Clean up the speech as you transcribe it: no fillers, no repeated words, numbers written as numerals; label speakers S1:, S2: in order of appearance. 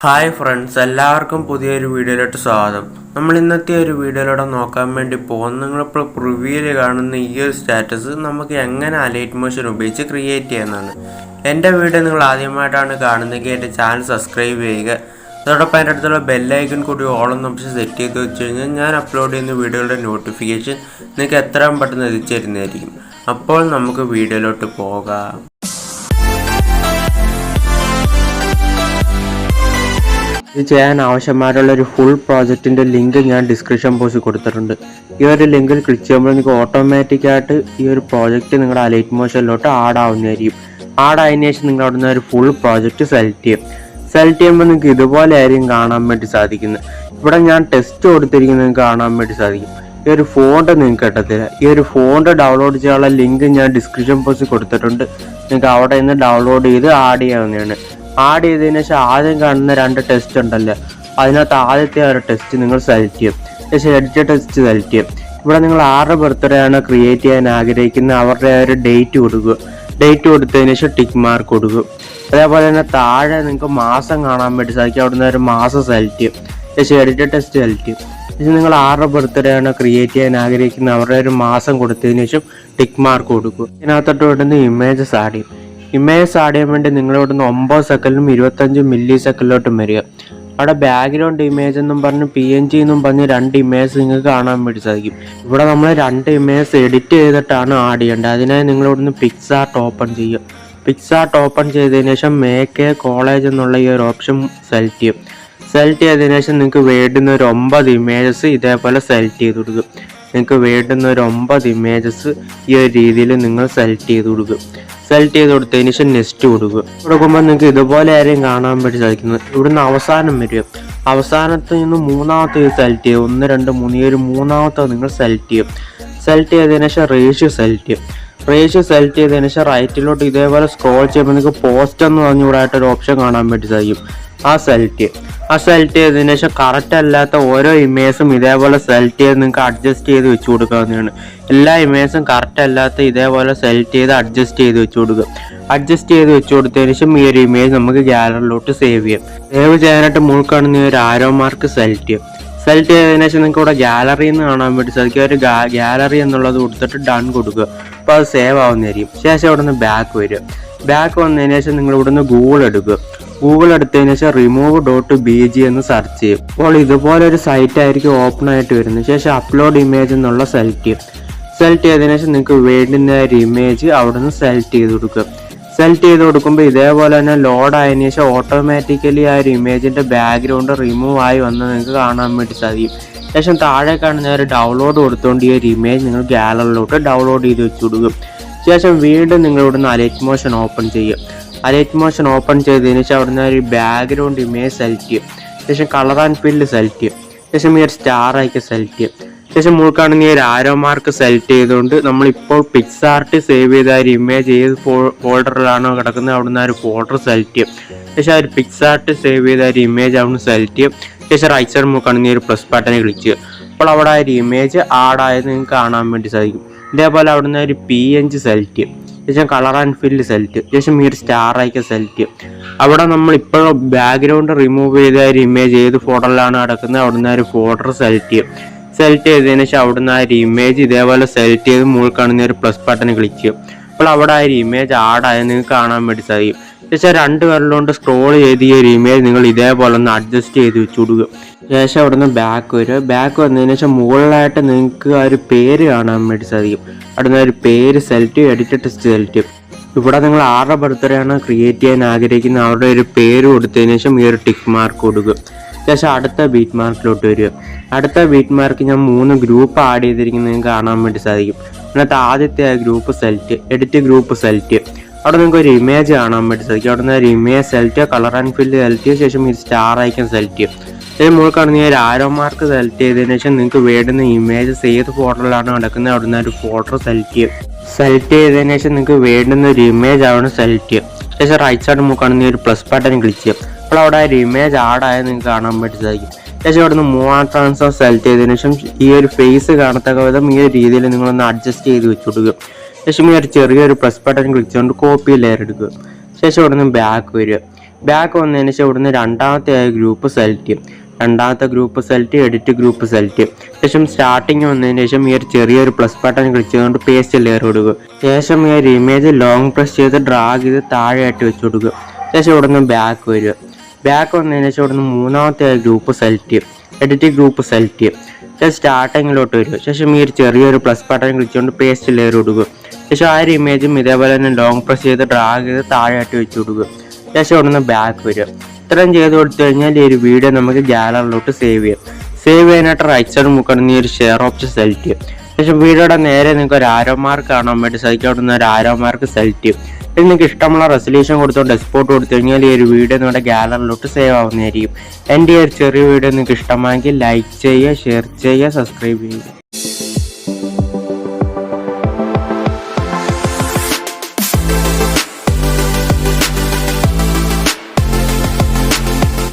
S1: Hi friends, എല്ലാവർക്കും പുതിയൊരു വീഡിയോയിലോട്ട് സ്വാഗതം. നമ്മൾ ഇന്നത്തെ ഒരു വീഡിയോയിലൂടെ നോക്കാൻ വേണ്ടി പോകുന്നത് നിങ്ങളിപ്പോൾ പ്രിവ്യൂവിൽ കാണുന്ന ഈ ഒരു സ്റ്റാറ്റസ് നമുക്ക് എങ്ങനെ അലൈറ്റ് മോഷൻ ഉപയോഗിച്ച് ക്രിയേറ്റ് ചെയ്യാമെന്നാണ്. എൻ്റെ വീഡിയോ നിങ്ങൾ ആദ്യമായിട്ടാണ് കാണുന്നതെങ്കിൽ എൻ്റെ ചാനൽ സബ്സ്ക്രൈബ് ചെയ്യുക. അതോടൊപ്പം അതിൻ്റെ അടുത്തുള്ള ബെല്ലൈക്കൺ കൂടി ഓളെന്ന് ഓപ്ഷൻ സെറ്റ് ചെയ്ത് വെച്ച് കഴിഞ്ഞാൽ ഞാൻ അപ്ലോഡ് ചെയ്യുന്ന വീഡിയോയുടെ നോട്ടിഫിക്കേഷൻ നിങ്ങൾക്ക് എത്രയും പെട്ടെന്ന് എത്തിച്ചേരുന്നതായിരിക്കും. അപ്പോൾ നമുക്ക് വീഡിയോയിലോട്ട് പോകാം. ഇത് ചെയ്യാൻ ആവശ്യമായിട്ടുള്ള ഒരു ഫുൾ പ്രോജക്റ്റിൻ്റെ ലിങ്ക് ഞാൻ ഡിസ്ക്രിപ്ഷൻ ബോക്സിൽ കൊടുത്തിട്ടുണ്ട്. ഈ ഒരു ലിങ്കിൽ ക്ലിക്ക് ചെയ്യുമ്പോൾ നിങ്ങൾക്ക് ഓട്ടോമാറ്റിക്കായിട്ട് ഈ ഒരു പ്രോജക്റ്റ് നിങ്ങളുടെ അലൈറ്റ് മോഷനിലോട്ട് ആഡ് ആവുന്നതായിരിക്കും. ആഡ് ആയതിനു ശേഷം നിങ്ങൾ അവിടെ നിന്ന് ഒരു ഫുൾ പ്രോജക്റ്റ് സെലക്ട് ചെയ്യും. സെലക്ട് ചെയ്യുമ്പോൾ നിങ്ങൾക്ക് ഇതുപോലെ ആയിരിക്കും കാണാൻ വേണ്ടി സാധിക്കുന്നത്. ഇവിടെ ഞാൻ ടെസ്റ്റ് കൊടുത്തിരിക്കുന്നത് നിങ്ങൾക്ക് കാണാൻ വേണ്ടി സാധിക്കും. ഈ ഒരു ഫോണ്ട് നിങ്ങൾക്ക് കിട്ടത്തില്ല. ഈ ഒരു ഫോണ്ട് ഡൗൺലോഡ് ചെയ്യാനുള്ള ലിങ്ക് ഞാൻ ഡിസ്ക്രിപ്ഷൻ ബോക്സിൽ കൊടുത്തിട്ടുണ്ട്. നിങ്ങൾക്ക് അവിടെ നിന്ന് ഡൗൺലോഡ് ചെയ്ത് ആഡ് ചെയ്യാവുന്നതാണ്. ആഡ് ചെയ്തതിന് ശേഷം ആദ്യം കാണുന്ന 2 ടെസ്റ്റ് ഉണ്ടല്ലോ, അതിനകത്ത് ആദ്യത്തെ ഒരു ടെസ്റ്റ് നിങ്ങൾ സെലക്ട് ചെയ്യും. ശേഷം എഡിറ്റ് ടെസ്റ്റ് സെലക്ട് ചെയ്യും. ഇവിടെ നിങ്ങൾ ആരുടെ ബർത്ത്ഡേ ആണ് ക്രിയേറ്റ് ചെയ്യാൻ ആഗ്രഹിക്കുന്നത് അവരുടെ ഒരു ഡേറ്റ് കൊടുക്കുക. ഡേറ്റ് കൊടുത്തതിന് ശേഷം ടിക്ക് മാർക്ക് കൊടുക്കുക. അതേപോലെ തന്നെ താഴെ നിങ്ങൾക്ക് മാസം കാണാൻ വേണ്ടി സാധിക്കും. അവിടെ നിന്ന് ഒരു മാസം സെലക്ട് ചെയ്യും. ശേഷം എഡിറ്റ് ടെസ്റ്റ് സെലക്ട് ചെയ്യും. ശേഷം നിങ്ങൾ ആരുടെ ബർത്ത്ഡേ ആണ് ക്രിയേറ്റ് ചെയ്യാൻ ആഗ്രഹിക്കുന്നത് അവരുടെ ഒരു മാസം കൊടുത്തതിന് ശേഷം ടിക്ക് മാർക്ക് കൊടുക്കുക. ഇതിനകത്തോട്ട് ഇവിടുന്ന് ഇമേജസ് ആഡ് ചെയ്യും. ഇമേജസ് ആഡ് ചെയ്യാൻ വേണ്ടി നിങ്ങളിവിടുന്ന് 9 സെക്കൻഡിലും 25 മില്ലി സെക്കൻഡിലോട്ടും വരിക. അവിടെ ബാക്ക്ഗ്രൗണ്ട് ഇമേജ് എന്നും പറഞ്ഞ് PNG എന്നും പറഞ്ഞ് 2 ഇമേജ് നിങ്ങൾക്ക് കാണാൻ വേണ്ടി സാധിക്കും. ഇവിടെ നമ്മൾ 2 ഇമേജ് എഡിറ്റ് ചെയ്തിട്ടാണ് ആഡ് ചെയ്യേണ്ടത്. അതിനായി നിങ്ങളിവിടുന്ന് പിക്സാർട്ട് ഓപ്പൺ ചെയ്യുക. പിക്സാർട്ട് ഓപ്പൺ ചെയ്തതിന് ശേഷം മേക്ക് എ കോളേജ് എന്നുള്ള ഈ ഒരു ഓപ്ഷൻ സെലക്ട് ചെയ്യും. സെലക്ട് ചെയ്തതിന് ശേഷം നിങ്ങൾക്ക് വേണ്ടുന്ന ഒരു 9 ഇമേജസ് ഇതേപോലെ സെലക്ട് ചെയ്ത് കൊടുക്കുക. നിങ്ങൾക്ക് വേണ്ടുന്ന ഒരു 9 ഇമേജസ് ഈ ഒരു രീതിയിൽ നിങ്ങൾ സെലക്ട് ചെയ്ത് കൊടുക്കുക. സെലക്ട് ചെയ്ത് കൊടുത്തതിന് ശേഷം നെക്സ്റ്റ് കൊടുക്കുമ്പോൾ നിങ്ങൾക്ക് ഇതുപോലെ ആരെയും കാണാൻ വേണ്ടി സാധിക്കുന്നത്. ഇവിടുന്ന് അവസാനം വരിക. അവസാനത്ത് നിന്ന് മൂന്നാമത്തെ സെലക്ട് ചെയ്യുക. 1, 2, 3 ഈ ഒരു മൂന്നാമത്തെ നിങ്ങൾ സെലക്ട് ചെയ്യും. സെലക്ട് ചെയ്തതിന് ശേഷം റേഷ്യോ സെലക്ട് ചെയ്യും. റേഷ്യോ സെലക്ട് ചെയ്തതിന് ശേഷം റൈറ്റിലോട്ട് ഇതേപോലെ സ്ക്രോൾ ചെയ്യുമ്പോൾ നിങ്ങൾക്ക് പോസ്റ്റ് എന്ന് പറഞ്ഞുകൂടായിട്ടൊരു ഓപ്ഷൻ കാണാൻ വേണ്ടി സാധിക്കും. ആ സെലക്ട് ചെയ്തതിന് ശേഷം കറക്റ്റ് അല്ലാത്ത ഓരോ ഇമേജും ഇതേപോലെ സെലക്ട് ചെയ്ത് നിങ്ങൾക്ക് അഡ്ജസ്റ്റ് ചെയ്ത് വെച്ച് കൊടുക്കാവുന്നതാണ്. എല്ലാ ഇമേജും കറക്റ്റ് അല്ലാത്ത ഇതേപോലെ സെലക്ട് ചെയ്ത് അഡ്ജസ്റ്റ് ചെയ്ത് വെച്ച് കൊടുക്കുക. അഡ്ജസ്റ്റ് ചെയ്ത് വെച്ച് കൊടുത്തതിന് ശേഷം ഈ ഒരു ഇമേജ് നമുക്ക് ഗാലറിയിലോട്ട് സേവ് ചെയ്യാം. സേവ് ചെയ്യാനായിട്ട് മുകളിൽ കാണുന്ന ഒരു ആരോ മാർക്ക് സെലക്ട് ചെയ്യും. സെലക്ട് ചെയ്തതിനു ശേഷം നിങ്ങൾക്ക് ഇവിടെ ഗാലറി എന്ന് കാണാൻ വേണ്ടി സാധിക്കും. ഒരു ഗാലറി എന്നുള്ളത് കൊടുത്തിട്ട് ഡൺ കൊടുക്കുക. അപ്പോൾ അത് സേവ് ആവുന്നതായിരിക്കും. ശേഷം ഇവിടെ നിന്ന് ബാക്ക് വരിക. ബാക്ക് വന്നതിന് ശേഷം നിങ്ങൾ ഇവിടുന്ന് ഗൂഗിൾ എടുക്കുക. ഗൂഗിൾ എടുത്തതിന് ശേഷം remove.bg എന്ന് സെർച്ച് ചെയ്യും. അപ്പോൾ ഇതുപോലെ ഒരു സൈറ്റ് ആയിരിക്കും ഓപ്പൺ ആയിട്ട് വരുന്നത്. ശേഷം അപ്ലോഡ് ഇമേജ് എന്നുള്ള സെലക്ട് ചെയ്യും. സെലക്ട് ചെയ്തതിനു ശേഷം നിങ്ങൾക്ക് വേണ്ടുന്ന ഒരു ഇമേജ് അവിടെ നിന്ന് സെലക്ട് ചെയ്ത് കൊടുക്കുക. സെലക്ട് ചെയ്ത് കൊടുക്കുമ്പോൾ ഇതേപോലെ തന്നെ ലോഡ് ആയതിനു ശേഷം ഓട്ടോമാറ്റിക്കലി ആ ഒരു ഇമേജിൻ്റെ ബാക്ക്ഗ്രൗണ്ട് റിമൂവ് ആയി വന്ന് നിങ്ങൾക്ക് കാണാൻ വേണ്ടി സാധിക്കും. ശേഷം താഴെ കാണുന്ന ഒരു ഡൗൺലോഡ് കൊടുത്തുകൊണ്ട് ഈ ഒരു ഇമേജ് നിങ്ങൾ ഗാലറിയിലോട്ട് ഡൗൺലോഡ് ചെയ്ത് വെച്ച് കൊടുക്കും. ശേഷം വീണ്ടും നിങ്ങൾ ഇവിടുന്ന് അലൈറ്റ് മോഷൻ ഓപ്പൺ ചെയ്യും. അലൈറ്റ് മോഷൻ ഓപ്പൺ ചെയ്തതിന് ശേഷം അവിടുന്ന് ഒരു ബാക്ക്ഗ്രൗണ്ട് ഇമേജ് സെലക്ട് ചെയ്യും. ശേഷം കളർ ആൻഡ് ഫില്ല് സെലക്ട് ചെയ്യും. ശേഷം ഈ ഒരു സ്റ്റാർ ആക്കി സെലക്ട് ചെയ്യും. ശേഷം മുഴുക്കാണെങ്കിൽ ഈ ഒരു ആരോ മാർക്ക് സെലക്ട് ചെയ്തുകൊണ്ട് നമ്മളിപ്പോൾ പിക്സാർട്ട് സേവ് ചെയ്ത ഒരു ഇമേജ് ഏത് ഫോൾഡറിലാണോ കിടക്കുന്നത് അവിടുന്ന് ആ ഒരു ഫോൾഡർ സെലക്ട് ചെയ്യും. ശേഷം ആ ഒരു പിക്സാർട്ട് സേവ് ചെയ്ത ഒരു ഇമേജ് അവിടുന്ന് സെലക്ട് ചെയ്യും. ശേഷം റൈറ്റ് സൈഡ് മുഴുക്കാണെങ്കിൽ ഒരു പ്ലസ് ബട്ടനെ ക്ലിക്ക് ചെയ്യും. അപ്പോൾ അവിടെ ആ ഒരു ഇമേജ് ആഡ് ആയത് നിങ്ങൾക്ക് കാണാൻ വേണ്ടി സാധിക്കും. ഇതേപോലെ അവിടുന്ന് ഒരു PNG സെലക്ട് ചെയ്യും. ശേഷം കളർ ആൻഡ് ഫില്ല് സെലക്ട് ചെയ്യും. ശേഷം ഈ ഒരു സ്റ്റാർ ആക്കി സെലക്ട് ചെയ്യും. അവിടെ നമ്മൾ ഇപ്പോൾ ബാക്ക്ഗ്രൗണ്ട് റിമൂവ് ചെയ്ത ഒരു ഇമേജ് ഏത് ഫോൾഡറിലാണ് കിടക്കുന്നത് അവിടുന്ന് ഒരു ഫോൾഡർ സെലക്ട് ചെയ്യും. സെലക്ട് ചെയ്തതിന് ശേഷം അവിടുന്ന് ആ ഒരു ഇമേജ് ഇതേപോലെ സെലക്ട് ചെയ്ത് മുകളിൽ കാണുന്ന ഒരു പ്ലസ് ബട്ടൺ ക്ലിക്ക് ചെയ്യും. അപ്പോൾ അവിടെ ആ ഒരു ഇമേജ് ആഡ് ആയത് നിങ്ങൾക്ക് കാണാൻ വേണ്ടി സാധിക്കും. ശേഷം 2 വിരലുകൊണ്ട് സ്ക്രോൾ ചെയ്ത് ഈ ഒരു ഇമേജ് നിങ്ങൾ ഇതേപോലെ ഒന്ന് അഡ്ജസ്റ്റ് ചെയ്ത് വെച്ച് കൊടുക്കുക. ശേഷം അവിടുന്ന് ബാക്ക് വരിക. ബാക്ക് വന്നതിന് ശേഷം മുകളിലായിട്ട് നിങ്ങൾക്ക് ആ ഒരു പേര് കാണാൻ വേണ്ടി സാധിക്കും. അവിടുന്ന് ഒരു പേര് സെലക്ട് ചെയ്യും. എഡിറ്റ് ടെസ്റ്റ് സെലക്ട് ചെയ്യും. ഇവിടെ നിങ്ങൾ ആരുടെ ബർത്ത്ഡേ ആണ് ക്രിയേറ്റ് ചെയ്യാൻ ആഗ്രഹിക്കുന്നത് അവരുടെ ഒരു പേര് കൊടുത്തതിന് ശേഷം ഈ ഒരു ടിക്ക് മാർക്ക് കൊടുക്കുക. ശേഷം അടുത്ത ബീറ്റ് മാർക്കിലോട്ട് വരിക. അടുത്ത ബീറ്റ് മാർക്ക് ഞാൻ 3 ഗ്രൂപ്പ് ആഡ് ചെയ്തിരിക്കുന്നത് നിങ്ങൾക്ക് കാണാൻ വേണ്ടി സാധിക്കും. എന്നിട്ട് ആദ്യത്തെ ആ group select edit group select ചെയ്യും. അവിടെ നിങ്ങൾക്ക് ഒരു ഇമേജ് കാണാൻ വേണ്ടി സാധിക്കും. അവിടെ നിന്ന് ഒരു ഇമേജ് സെലക്ട് ചെയ്യുക. കളർ ആൻഡ് ഫില്ല് സെലക്ട് ചെയ്ത ശേഷം ഈ സ്റ്റാർ ഐക്കൺ സെലക്ട് ചെയ്യും. ഇതിന് മുകളിൽ കാണുന്ന ഒരു ആരോ മാർക്ക് സെലക്ട് ചെയ്തതിനു ശേഷം നിങ്ങൾക്ക് വേണ്ടുന്ന ഇമേജസ് ഏത് ഫോൾഡറിലാണ് കിടക്കുന്നത് അവിടെ നിന്ന് ഒരു ഫോൾഡർ സെലക്ട് ചെയ്യും. സെലക്ട് ചെയ്തതിനു ശേഷം നിങ്ങൾക്ക് വേണ്ടുന്ന ഒരു ഇമേജ് അവിടെ സെലക്ട് ചെയ്യും. ശേഷം റൈറ്റ് സൈഡ് മുകളിൽ കാണുന്ന ഒരു പ്ലസ് ബട്ടൺ ക്ലിക്ക് ചെയ്യും. അപ്പോൾ അവിടെ ഒരു ഇമേജ് ആഡ് ആയത് നിങ്ങൾക്ക് കാണാൻ വേണ്ടി സാധിക്കും. ശേഷം അവിടെ നിന്ന് മൂവ് ആൻഡ് ട്രാൻസ്ഫർ സെലക്ട് ചെയ്തതിനു ശേഷം ഈ ഒരു ഫേസ് കാണത്തക്ക വിധം ഈ ഒരു രീതിയിൽ നിങ്ങളൊന്ന് അഡ്ജസ്റ്റ് ചെയ്ത് വെച്ച് കൊടുക്കുക. ശേഷം ഈ ഒരു ചെറിയൊരു പ്ലസ് ബട്ടൺ ക്ലിക്ക് ചെയ്തുകൊണ്ട് കോപ്പി ലെയർ എടുക്കുക. ശേഷം അവിടെ നിന്ന് ബാക്ക് വരിക. ബാക്ക് വന്നതിന് ശേഷം ഇവിടുന്ന് രണ്ടാമത്തെ ഗ്രൂപ്പ് സെലക്ട് ചെയ്യും. രണ്ടാമത്തെ ഗ്രൂപ്പ് സെലക്ട് ചെയ്യും, എഡിറ്റ് ഗ്രൂപ്പ് സെലക്ട് ചെയ്യും. ശേഷം സ്റ്റാർട്ടിങ് വന്നതിന് ശേഷം ഈ ഒരു ചെറിയൊരു പ്ലസ് ബട്ടൺ ക്ലിക്ക് ചെയ്തുകൊണ്ട് പേസ്റ്റ് ലെയർ കൊടുക്കുക. ശേഷം ഈ ഒരു ഇമേജ് ലോങ് പ്രസ് ചെയ്ത് ഡ്രാഗ് ചെയ്ത് താഴെയായിട്ട് വെച്ച് കൊടുക്കുക. ശേഷം ഇവിടുന്ന് ബാക്ക് വരിക. ബാക്ക് വന്നതിന് ശേഷം ഇവിടുന്ന് മൂന്നാമത്തെ ഗ്രൂപ്പ് സെലക്ട് ചെയ്യും, എഡിറ്റ് ഗ്രൂപ്പ് സെലക്ട് ചെയ്യും. ശേഷം സ്റ്റാർട്ടിങ്ങിലോട്ട് വരിക. ശേഷം ഈ ഒരു ചെറിയൊരു പ്ലസ് ബട്ടൺ ക്ലിക്ക് ചെയ്തുകൊണ്ട് പേസ്റ്റ് ലെയർ കൊടുക്കുക. ശേഷം ആ ഒരു ഇമേജും ഇതേപോലെ തന്നെ ലോങ് പ്രസ് ചെയ്ത് ഡ്രാഗ് ചെയ്ത് താഴെയായിട്ട് വെച്ച് കൊടുക്കുക. ശേഷം ഇവിടുന്ന് ബാക്ക് വരിക. ഇത്രയും ചെയ്ത് കൊടുത്തു കഴിഞ്ഞാൽ ഈ ഒരു വീഡിയോ നമുക്ക് ഗാലറിയിലോട്ട് സേവ് ചെയ്യാം. സേവ് ചെയ്യാനായിട്ട് റൈറ്റ് സൈഡ് മുക്കണം ഈ ഒരു ഷെയർ ഓപ്ഷൻ സെലക്ട് ചെയ്യും. ശേഷം വീഡിയോയുടെ നേരെ നിങ്ങൾക്ക് ഒരു ആരോ മാർക്ക് കാണാൻ വേണ്ടി സഹിക്കാവുന്ന ഒരു ആരോ മാർക്ക് സെലക്ട് ചെയ്യും. ഇത് നിങ്ങൾക്ക് ഇഷ്ടമുള്ള റെസൊല്യൂഷൻ കൊടുത്തുകൊണ്ട് എക്സ്പോർട്ട് കൊടുത്തു കഴിഞ്ഞാൽ ഈ ഒരു വീഡിയോ നിങ്ങളുടെ ഗാലറിയിലോട്ട് സേവ് ആവുന്നതായിരിക്കും. എൻ്റെ ഈ ഒരു ചെറിയ വീഡിയോ നിങ്ങൾക്ക് ഇഷ്ടമായെങ്കിൽ ലൈക്ക് ചെയ്യുക, ഷെയർ ചെയ്യുക, സബ്സ്ക്രൈബ് ചെയ്യുക.